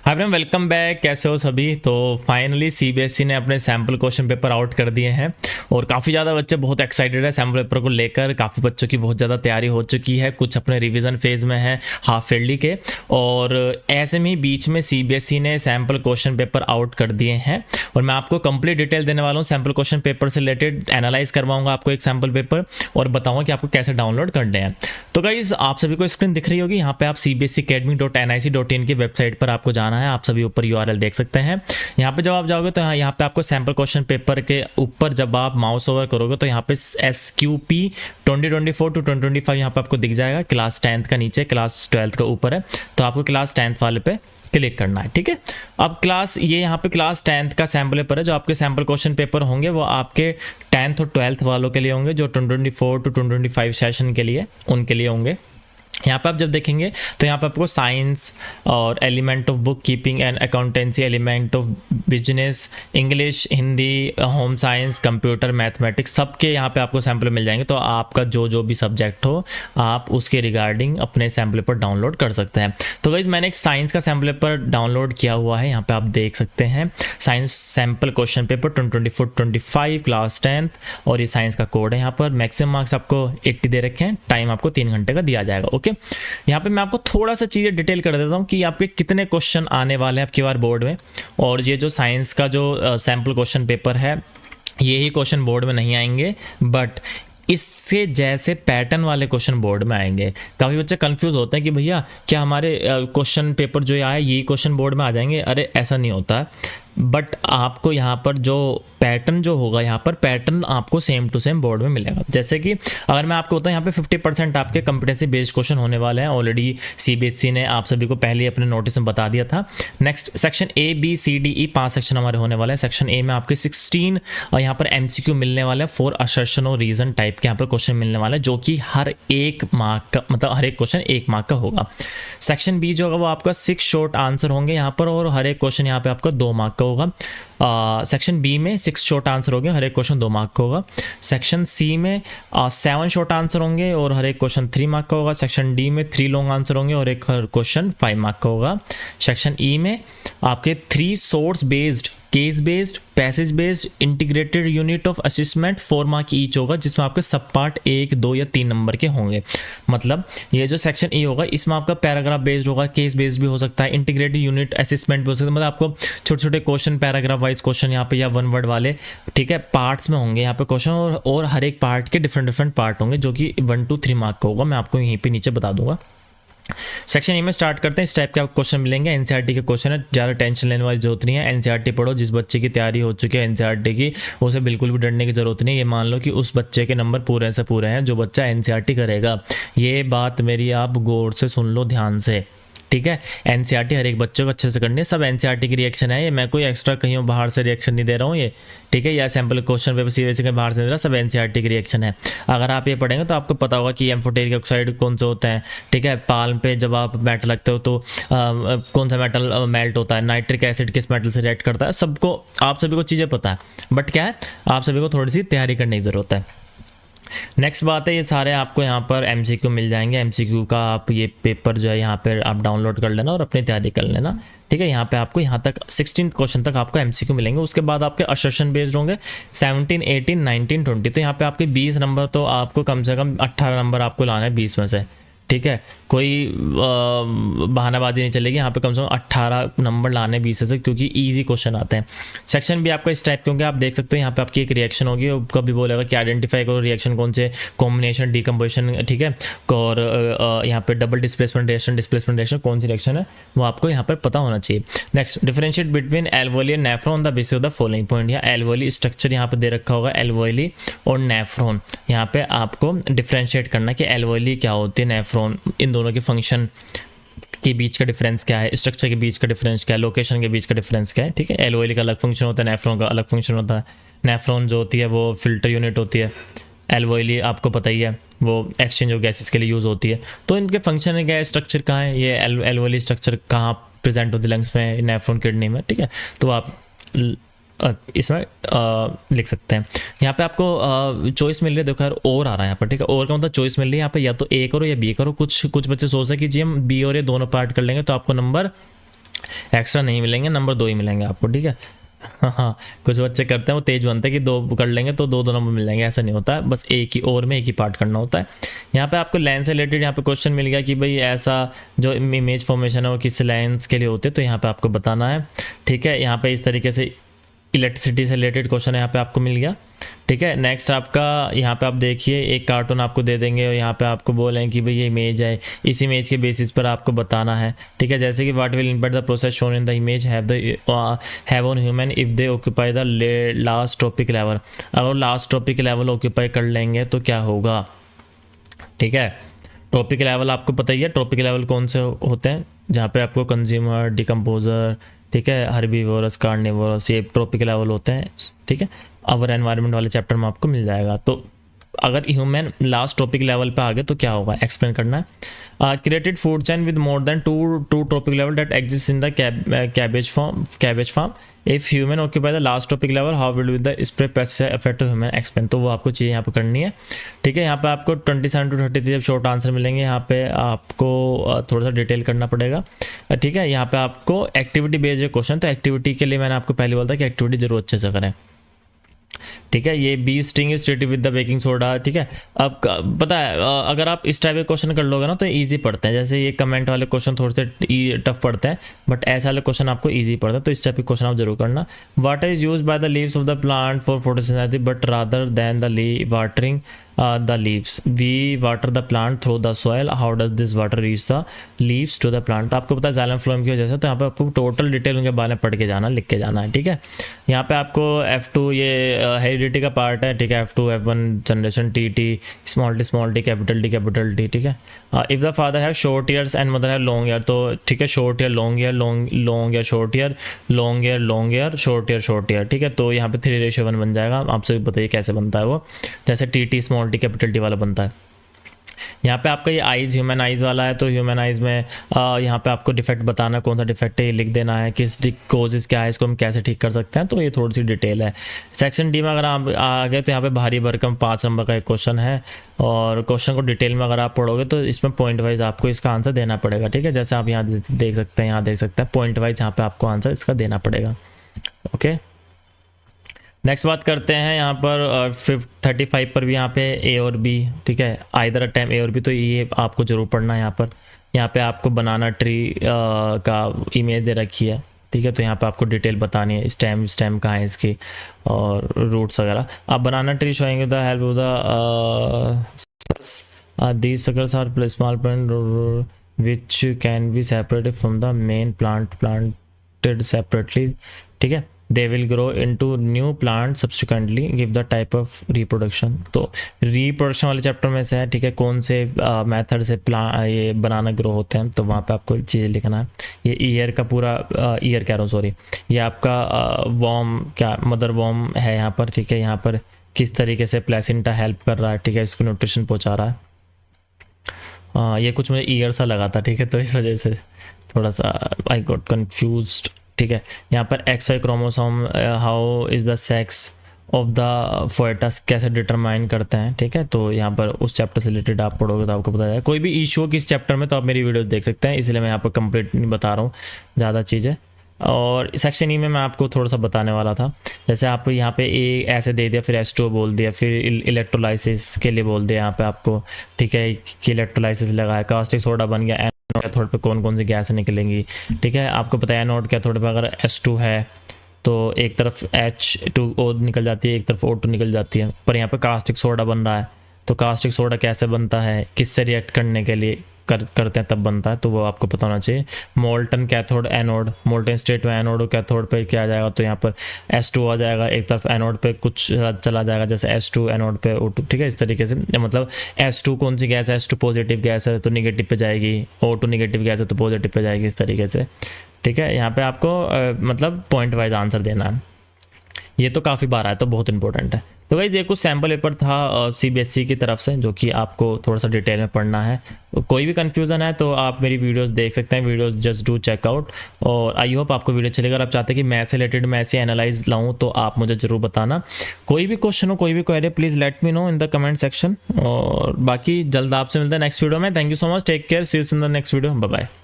Hi friend, welcome back. कैसे हो सभी। तो फाइनली सीबीएसई ने अपने सैम्पल क्वेश्चन पेपर आउट कर दिए हैं और काफ़ी ज़्यादा बच्चे बहुत एक्साइटेड है सैम्पल पेपर को लेकर। काफ़ी बच्चों की बहुत ज़्यादा तैयारी हो चुकी है, कुछ अपने रिवीजन फेज़ में है हाफ ईयरली के। और ऐसे में बीच में सीबीएसई ने सैम्पल क्वेश्चन पेपर आउट कर दिए हैं और मैं आपको कंप्लीट डिटेल देने वाला हूँ। सैम्पल क्वेश्चन पेपर से रिलेटेड एनालाइज करवाऊंगा आपको एक सैम्पल पेपर और बताऊंगा कि आपको कैसे डाउनलोड करने हैं। तो गाइज आप सभी को स्क्रीन दिख रही होगी, यहाँ पे आप cbseacademy.nic.in की वेबसाइट पर आपको जाना है। आप सभी ऊपर यूआरएल देख सकते हैं। यहाँ पे जब आप जाओगे तो यहाँ पे आपको सैम्पल क्वेश्चन पेपर के ऊपर जब आप माउस ओवर करोगे तो यहाँ पे SQP 2024 to 2025 यहाँ पे आपको दिख जाएगा। क्लास 10th का नीचे, क्लास 12th का ऊपर है, तो आपको क्लास 10th वाले पे क्लिक करना है। ठीक है, अब ये यहाँ पे क्लास 10th का सैम्पल पेपर है। जो आपके सैम्पल क्वेश्चन पेपर होंगे वो आपके 10th और 12th वालों के लिए होंगे, जो 2024 to 2025 सेशन के लिए उनके लिए होंगे। यहाँ पे आप जब देखेंगे तो यहाँ पे आपको साइंस और element of book keeping and accountancy, element of business, English, Hindi, home science, computer, mathematics, सबके यहाँ पे आपको सैम्पल मिल जाएंगे। तो आपका जो भी सब्जेक्ट हो आप उसके रिगार्डिंग अपने सैम्पल पेपर डाउनलोड कर सकते हैं। तो गाइस मैंने एक साइंस का सैम्पल पेपर डाउनलोड किया हुआ है, यहाँ पे आप देख सकते हैं। Science sample question paper 2024-25 class 10th और ये साइंस का कोड है। यहाँ पर मैक्सिमम मार्क्स आपको 80 दे रखे हैं, टाइम आपको 3 घंटे का दिया जाएगा। ओके, यहाँ पे मैं आपको थोड़ा सा चीज़ें डिटेल कर देता हूँ कि आपके कितने क्वेश्चन आने वाले हैं आपकी बार बोर्ड में। और ये जो साइंस का जो सैम्पल क्वेश्चन पेपर है यही क्वेश्चन बोर्ड में नहीं आएंगे, बट इससे जैसे पैटर्न वाले क्वेश्चन बोर्ड में आएंगे। काफ़ी बच्चे कंफ्यूज होते हैं कि भैया क्या हमारे क्वेश्चन पेपर जो आए यही क्वेश्चन बोर्ड में आ जाएंगे। अरे ऐसा नहीं होता, बट आपको यहाँ पर जो पैटर्न जो होगा, यहाँ पर पैटर्न आपको सेम टू सेम बोर्ड में मिलेगा। जैसे कि अगर मैं आपको बताऊँ, यहाँ पे 50% आपके कॉम्पिटेंसी बेस्ड क्वेश्चन होने वाले हैं। ऑलरेडी सीबीएसई ने आप सभी को पहले अपने नोटिस में बता दिया था। Next section A B C D E 5 section हमारे होने वाले हैं। सेक्शन ए में आपके 16 और यहाँ पर MCQ मिलने वाले हैं, 4 असर्शन और रीजन टाइप के यहाँ पर क्वेश्चन मिलने वाले हैं, जो कि हर एक मार्क का, मतलब हर एक क्वेश्चन 1 मार्क का होगा। सेक्शन बी जो होगा वो आपका 6 शॉर्ट आंसर होंगे यहाँ पर, और हर एक क्वेश्चन यहाँ पे आपका 2 मार्क का होगा। सेक्शन बी में 6 शॉर्ट आंसर होंगे, हर एक क्वेश्चन 2 मार्क का होगा। सेक्शन सी में 7 शॉर्ट आंसर होंगे और हर एक क्वेश्चन 3 मार्क का होगा। सेक्शन डी में 3 लॉन्ग आंसर होंगे और एक हर क्वेश्चन 5 मार्क का होगा। सेक्शन ई में आपके 3 source based, case based, passage based, integrated unit of assessment 4 mark each होगा, जिसमें आपके सब पार्ट 1, 2 या 3 नंबर के होंगे। मतलब ये जो सेक्शन ई होगा इसमें आपका पैराग्राफ बेस्ड होगा, केस बेस्ड भी हो सकता है, इंटीग्रेटेड यूनिट असेसमेंट भी हो सकता है। मतलब आपको छोटे छोटे क्वेश्चन, पैराग्राफ वाइज क्वेश्चन यहाँ पे या 1 वर्ड वाले, ठीक है, पार्ट्स में होंगे यहाँ पे क्वेश्चन, और हर एक पार्ट के डिफरेंट पार्ट होंगे, जो कि 1 to 3 मार्क का होगा। मैं आपको यहीं पे नीचे बता दूंगा। सेक्शन ए में स्टार्ट करते हैं। इस टाइप के आपको क्वेश्चन मिलेंगे, एनसीईआरटी के क्वेश्चन है, ज़्यादा टेंशन लेने वाली जरूरत नहीं है। एनसीईआरटी पढ़ो, जिस बच्चे की तैयारी हो चुकी है एनसीईआरटी की उसे बिल्कुल भी डरने की जरूरत नहीं है। ये मान लो कि उस बच्चे के नंबर पूरे से पूरे हैं जो बच्चा एनसीईआरटी करेगा। ये बात मेरी आप गौर से सुन लो, ध्यान से, ठीक है। एनसीईआरटी हर एक बच्चे को अच्छे से करनी है। सब एनसीईआरटी की रिएक्शन है, ये मैं कोई एक्स्ट्रा कहीं बाहर से रिएक्शन नहीं दे रहा हूँ ये, ठीक है, या सैम्पल क्वेश्चन पेपर सीबीएसई के बाहर से दे रहा, सब एनसीईआरटी की रिएक्शन है। अगर आप ये पढ़ेंगे तो आपको पता होगा कि एम्फोटेरिक ऑक्साइड कौन से होते हैं, ठीक है। पाल्म पे जब आप मेटल लगते हो तो कौन सा मेटल मेल्ट होता है, नाइट्रिक एसिड किस मेटल से रिएक्ट करता है, सबको, आप सभी को चीज़ें पता है, बट क्या है, आप सभी को थोड़ी सी तैयारी करने की ज़रूरत है। नेक्स्ट बात है, ये सारे आपको यहाँ पर MCQ मिल जाएंगे। MCQ का आप ये पेपर जो है यहाँ पर आप डाउनलोड कर लेना और अपनी तैयारी कर लेना, ठीक है। यहाँ पे आपको यहाँ तक 16 क्वेश्चन तक आपको MCQ मिलेंगे। उसके बाद आपके असर्शन बेस्ड होंगे 17, 18, 19, 20। तो यहाँ पे आपके 20 नंबर, तो आपको कम से कम 18 नंबर आपको लाना है 20 में से, ठीक है। कोई बहानाबाजी नहीं चलेगी, यहाँ पे कम से कम 18 नंबर लाने 20 से, क्योंकि इजी क्वेश्चन आते हैं। सेक्शन भी आपका इस टाइप के होंगे, आप देख सकते हो यहाँ पे आपकी एक रिएक्शन होगी, कभी बोलेगा कि आइडेंटिफाई करो रिएक्शन कौन से, कॉम्बिनेशन, डीकम्पोजिशन, ठीक है। और यहाँ पे डबल डिस्प्लेसमेंट रिएक्शन कौन सी रिएक्शन है वो आपको यहाँ पर पता होना चाहिए। Next, differentiate between alveoli and nephron on the basis of the following point. यहाँ एल्वोली स्ट्रक्चर यहाँ पे दे रखा होगा, एल्वोली और नेफ्रॉन, यहाँ पे आपको डिफरेंशिएट करना कि एल्वोली क्या होती है, नेफ्रॉन, इन दोनों के फंक्शन के बीच का डिफरेंस क्या है, स्ट्रक्चर के बीच का डिफरेंस क्या है, लोकेशन के बीच का डिफरेंस क्या है, ठीक है। एलओएल का अलग फंक्शन होता है, नेफ्रॉन का अलग फंक्शन होता है। नेफ्रॉन जो होती है वो फिल्टर यूनिट होती है, एलओएल आपको पता ही है वो एक्सचेंज ऑफ गैसेस के लिए यूज़ होती है। तो इनके फंक्शन क्या है, स्ट्रक्चर कहाँ है, ये एलओएल स्ट्रक्चर कहाँ प्रेजेंट होती है, लंग्स में, नेफ्रॉन किडनी में, ठीक है। तो आप इसमें लिख सकते हैं। यहाँ पे आपको चॉइस मिल रही है, देखो यार और आ रहा है यहाँ पर, ठीक है। और का मतलब चॉइस मिल रही है यहाँ पे, या तो ए करो या बी करो। कुछ बच्चे सोचते हैं कि जी हम बी और ए दोनों पार्ट कर लेंगे तो आपको नंबर एक्स्ट्रा नहीं मिलेंगे, नंबर 2 ही मिलेंगे आपको, ठीक है। हाँ, कुछ बच्चे करते हैं वो तेज बनते हैं कि 2 कर लेंगे तो 2 नंबर मिल जाएंगे, ऐसा नहीं होता है, बस एक ही ओवर में एक ही पार्ट करना होता है। यहाँ पे आपको लेंस से रिलेटेड यहाँ पे क्वेश्चन मिल गया कि भाई ऐसा जो इमेज फॉर्मेशन है वो किस लेंस के लिए होते हैं, तो यहाँ पे आपको बताना है, ठीक है। यहाँ पे इस तरीके से इलेक्ट्रिसिटी से रिलेटेड क्वेश्चन यहाँ पे आपको मिल गया, ठीक है। नेक्स्ट आपका यहाँ पे आप देखिए एक कार्टून आपको दे देंगे और यहाँ पे आपको बोलें कि भाई ये इमेज है, इस इमेज के बेसिस पर आपको बताना है, ठीक है। जैसे कि what will impact the process shown in the image have on human if they occupy the last trophic level. अगर लास्ट टॉपिक लेवल ऑक्यूपाई कर लेंगे तो क्या होगा, ठीक है। टॉपिक लेवल आपको पता ही है, टॉपिक लेवल कौन से होते हैं, जहाँ पे आपको कंज्यूमर, डिकम्पोजर, ठीक है, हर्बीवोरस, कार्निवोरस, ये टॉपिक लेवल होते हैं, ठीक है। अवर एनवायरनमेंट वाले चैप्टर में आपको मिल जाएगा। तो अगर ह्यूमन लास्ट टॉपिक लेवल पे आ गए तो क्या होगा, एक्सप्लेन करना है। Created food chain with more than two trophic level that exist in the cabbage farm if human occupy the last trophic level how will with the spray effect human explain. तो वो आपको चीज़ यहाँ पे करनी है, ठीक है। यहाँ पे आपको 27 to 33 शॉर्ट आंसर मिलेंगे, यहाँ पे आपको थोड़ा सा डिटेल करना पड़ेगा, ठीक है। यहाँ पे आपको एक्टिविटी बेस्ड क्वेश्चन, तो एक्टिविटी के लिए मैंने आपको पहले बोला था कि एक्टिविटी जरूर अच्छे से करें, ठीक है। ये B string is treated with the baking soda, ठीक है। अब पता है अगर आप इस टाइप के क्वेश्चन कर लोगे ना तो इजी पड़ते हैं, जैसे ये कमेंट वाले क्वेश्चन थोड़े से टफ पड़ते हैं, बट ऐसे वाले क्वेश्चन आपको इजी पड़ता है, तो इस टाइप के क्वेश्चन आप जरूर करना। Water is use by the leaves of the plant for photosynthesis but rather than the watering the leaves we water the plant through the soil how does this water reach the leaves to the plant। तो आपको पता है xylem phloem की वजह से, तो यहाँ पे आपको टोटल डिटेल उनके बारे में पढ़ के जाना, लिख के जाना है, ठीक है। यहाँ पे आपको F2 ये हेरिडिटी का पार्ट है, ठीक है। F2 F1 generation T small T capital T, ठीक है। If the father have short years and mother have long year, तो ठीक है, short year long year, long year short year, long year short year, ठीक है। तो यहाँ पे 3:1 बन जाएगा। आपसे बताइए कैसे बनता है वो, जैसे T small T capital T वाला बनता है। यहाँ पे आपका ये आइज ह्यूमन आइज वाला है, तो ह्यूमन आइज में यहाँ पे आपको डिफेक्ट बताना, कौन सा डिफेक्ट है ये लिख देना है, किस कोजेस क्या है, इसको हम कैसे ठीक कर सकते हैं, तो ये थोड़ी सी डिटेल है। सेक्शन डी में अगर आप आ गए तो यहाँ पे भारी भरकम 5 नंबर का एक क्वेश्चन है, और क्वेश्चन को डिटेल में अगर आप पढ़ोगे तो इसमें पॉइंट वाइज आपको इसका आंसर देना पड़ेगा, ठीक है। जैसे आप यहाँ देख सकते हैं, यहाँ देख सकते हैं पॉइंट वाइज यहाँ पे आपको आंसर इसका देना पड़ेगा, ओके। नेक्स्ट बात करते हैं यहाँ पर 35 पर भी यहाँ पे ए और बी, ठीक है, आइदर टाइम ए और बी, तो ये आपको जरूर पढ़ना है। यहाँ पे आपको बनाना ट्री का इमेज दे रखी है, ठीक है। तो यहाँ पे आपको डिटेल बतानी है, स्टेम कहाँ है इसकी और रूट्स वगैरह। आप बनाना ट्री शोएंगे the help of the these suckers are small plant which can be separated from the main planted separately, ठीक है। They will grow into new plant subsequently give the type of reproduction। तो reproduction वाले chapter में से है, ठीक है, कौन से मेथड से ये बनाना ग्रो होते हैं, तो वहाँ पे आपको चीज़ें लिखना है। ये ईयर का पूरा ईयर कह रहा हूँ, सॉरी, ये आपका वॉर्म क्या मदर वॉर्म है यहाँ पर, ठीक है। यहाँ पर किस तरीके से प्लेसेंटा हेल्प कर रहा है, ठीक है, इसको न्यूट्रिशन पहुँचा रहा है। ये कुछ मुझे ईयर सा लगा था, ठीक है, तो इस वजह से थोड़ा सा आई गॉट कन्फ्यूज्ड, ठीक है। यहाँ पर XY chromosome how is the sex of the foetus कैसे डिटरमाइन करते हैं, ठीक है। तो यहाँ पर उस चैप्टर से रिलेटेड आप पढ़ोगे तो आपको पता है। कोई भी इशू किस चैप्टर में तो आप मेरी वीडियोस देख सकते हैं, इसलिए मैं यहाँ पर कंप्लीट नहीं बता रहा हूँ ज़्यादा चीज़ें। और सेक्शन ई में मैं आपको थोड़ा सा बताने वाला था, जैसे आप यहाँ पे ए ऐसे दे दिया, फिर H2O बोल दिया, फिर इलेक्ट्रोलाइसिस के लिए बोल दिया यहाँ पे आपको, ठीक है, कि इलेक्ट्रोलाइसिस लगाया, कास्टिक सोडा बन गया। कैथोड पे कौन कौन सी गैस निकलेंगी, ठीक है। आपको पता है एनोड कैथोड पे अगर H2 है तो एक तरफ H2O निकल जाती है, एक तरफ O2 निकल जाती है, पर यहाँ पे कास्टिक सोडा बन रहा है, तो कास्टिक सोडा कैसे बनता है, किससे रिएक्ट करने के लिए करते हैं तब बनता है, तो वो आपको पता होना चाहिए। Molten cathode anode, molten state में एनोड और कैथोड पे क्या आ जाएगा, तो यहाँ पर H2 आ जाएगा, एक तरफ एनोड पे कुछ चला जाएगा, जैसे H2 एनोड पे O2, ठीक है। इस तरीके से मतलब H2 कौन सी गैस है, H2 पॉजिटिव गैस है तो निगेटिव पे जाएगी, O2 निगेटिव गैस है तो पॉजिटिव पे जाएगी, इस तरीके से, ठीक है। यहाँ पे आपको मतलब पॉइंट वाइज आंसर देना है। ये तो काफ़ी बार आया तो बहुत इंपॉर्टेंट है। तो भाई ये कुछ सैम्पल पेपर था CBSE की तरफ से, जो कि आपको थोड़ा सा डिटेल में पढ़ना है। कोई भी कंफ्यूजन है तो आप मेरी वीडियोस देख सकते हैं, वीडियोस जस्ट डू चेकआउट। और आई होप आपको वीडियो चलेगा। अगर आप चाहते हैं कि मैथ से रिलेटेड मैं ऐसे एनालाइज लाऊं तो आप मुझे ज़रूर बताना। कोई भी क्वेश्चन हो, कोई भी query, please let me know in the comment section. और बाकी जल्द आपसे मिलता है नेक्स्ट वीडियो में। Thank you so much, take care, see you in the next video, bye bye.